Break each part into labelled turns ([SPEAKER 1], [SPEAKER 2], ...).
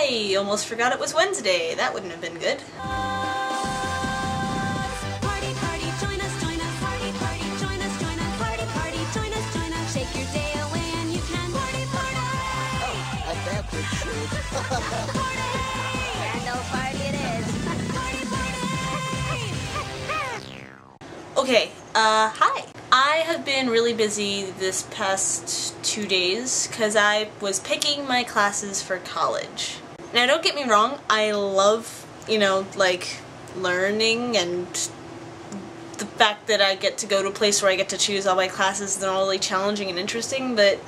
[SPEAKER 1] Hi! Almost forgot it was Wednesday. That wouldn't have been good.
[SPEAKER 2] Party, party, join us, party, party, join us, party, party, join us, shake your day away and you can party, party!
[SPEAKER 3] Oh, at that big shoot.
[SPEAKER 2] Party! Grand old party it is. Party, party!
[SPEAKER 1] Okay, hi. I have been really busy this past 2 days because I was picking my classes for college. Now don't get me wrong, I love, like, learning and the fact that I get to go to a place where I get to choose all my classes and they're all really challenging and interesting, but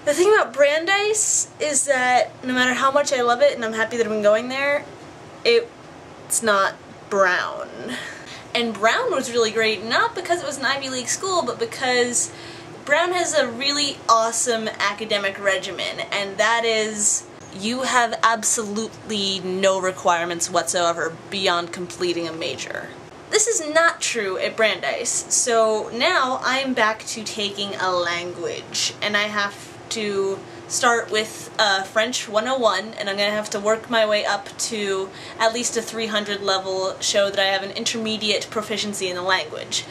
[SPEAKER 1] the thing about Brandeis is that no matter how much I love it and I'm happy that I'm going there, it's not Brown. And Brown was really great, not because it was an Ivy League school, but because Brown has a really awesome academic regimen, and that is, you have absolutely no requirements whatsoever beyond completing a major. This is not true at Brandeis, so now I'm back to taking a language, and I have to start with French 101, and I'm going to have to work my way up to at least a 300 level, show that I have an intermediate proficiency in the language.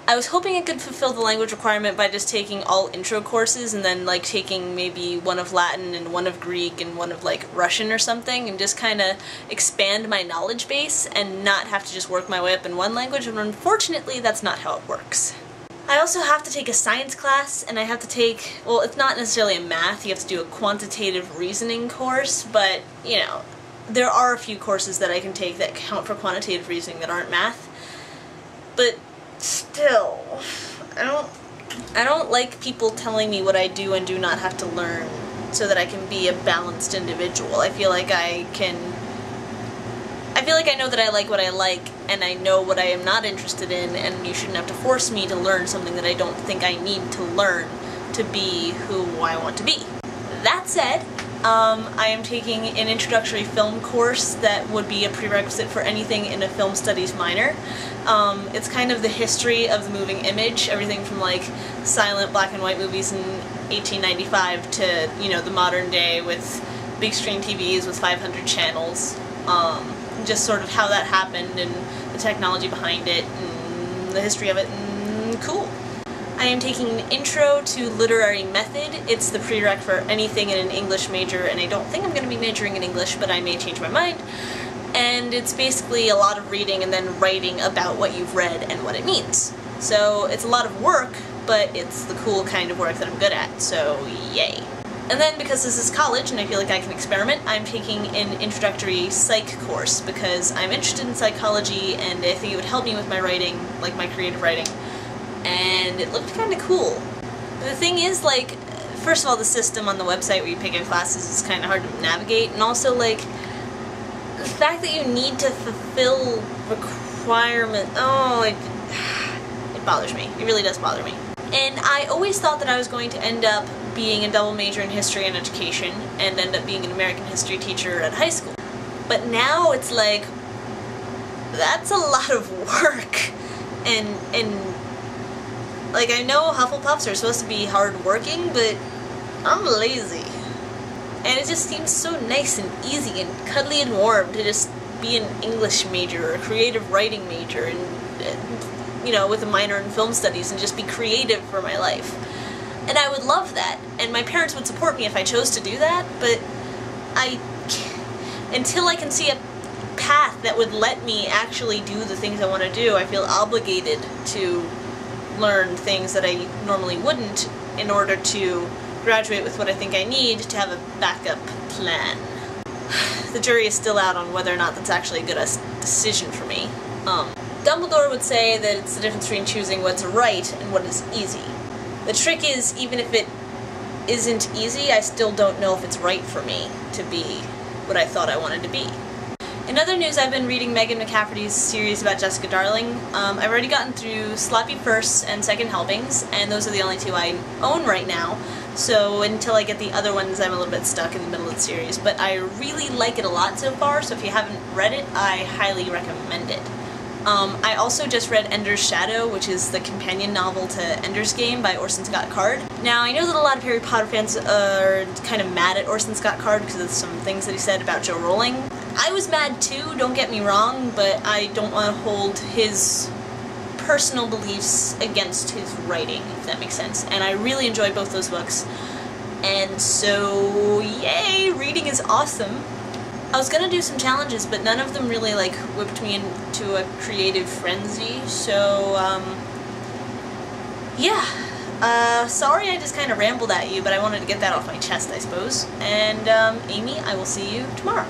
[SPEAKER 1] I was hoping I could fulfill the language requirement by just taking all intro courses and then like taking maybe one of Latin and one of Greek and one of like Russian or something and just kind of expand my knowledge base and not have to just work my way up in one language, and unfortunately that's not how it works. I also have to take a science class, and I have to take, well, it's not necessarily a math, you have to do a quantitative reasoning course, but, there are a few courses that I can take that count for quantitative reasoning that aren't math. But still, I don't like people telling me what I do and do not have to learn so that I can be a balanced individual. I feel like I know that I like what I like, and I know what I am not interested in, and you shouldn't have to force me to learn something that I don't think I need to learn to be who I want to be. That said, I am taking an introductory film course that would be a prerequisite for anything in a film studies minor. It's kind of the history of the moving image, everything from like silent black and white movies in 1895 to, the modern day with big screen TVs with 500 channels. Just sort of how that happened and the technology behind it and the history of it, and cool. I am taking an intro to literary method. It's the prereq for anything in an English major, and I don't think I'm going to be majoring in English, but I may change my mind. And it's basically a lot of reading and then writing about what you've read and what it means. So it's a lot of work, but it's the cool kind of work that I'm good at, so yay. And then, because this is college and I feel like I can experiment, I'm taking an introductory psych course because I'm interested in psychology and I think it would help me with my writing, like my creative writing. And it looked kind of cool. The thing is, like, first of all, the system on the website where you pick your classes is kind of hard to navigate, and also, like, the fact that you need to fulfill requirements, it bothers me. It really does bother me. And I always thought that I was going to end up being a double major in history and education and end up being an American history teacher at high school. But now it's like, that's a lot of work. And like, I know Hufflepuffs are supposed to be hard-working, but I'm lazy. And it just seems so nice and easy and cuddly and warm to just be an English major or a creative writing major and with a minor in film studies and just be creative for my life. And I would love that, and my parents would support me if I chose to do that, but until I can see a path that would let me actually do the things I want to do, I feel obligated to learn things that I normally wouldn't in order to graduate with what I think I need to have a backup plan. The jury is still out on whether or not that's actually a good decision for me. Dumbledore would say that it's the difference between choosing what's right and what is easy. The trick is, even if it isn't easy, I still don't know if it's right for me to be what I thought I wanted to be. In other news, I've been reading Megan McCafferty's series about Jessica Darling. I've already gotten through Sloppy Firsts and Second Helpings, and those are the only two I own right now, so until I get the other ones, I'm a little bit stuck in the middle of the series. But I really like it a lot so far, so if you haven't read it, I highly recommend it. I also just read Ender's Shadow, which is the companion novel to Ender's Game by Orson Scott Card. Now, I know that a lot of Harry Potter fans are kind of mad at Orson Scott Card because of some things that he said about Joe Rowling. I was mad too, don't get me wrong, but I don't want to hold his personal beliefs against his writing, if that makes sense. And I really enjoyed both those books. And so, yay, reading is awesome. I was gonna do some challenges, but none of them really, like, whipped me into a creative frenzy, so, yeah. Sorry I just kind of rambled at you, but I wanted to get that off my chest, I suppose. And, Amy, I will see you tomorrow.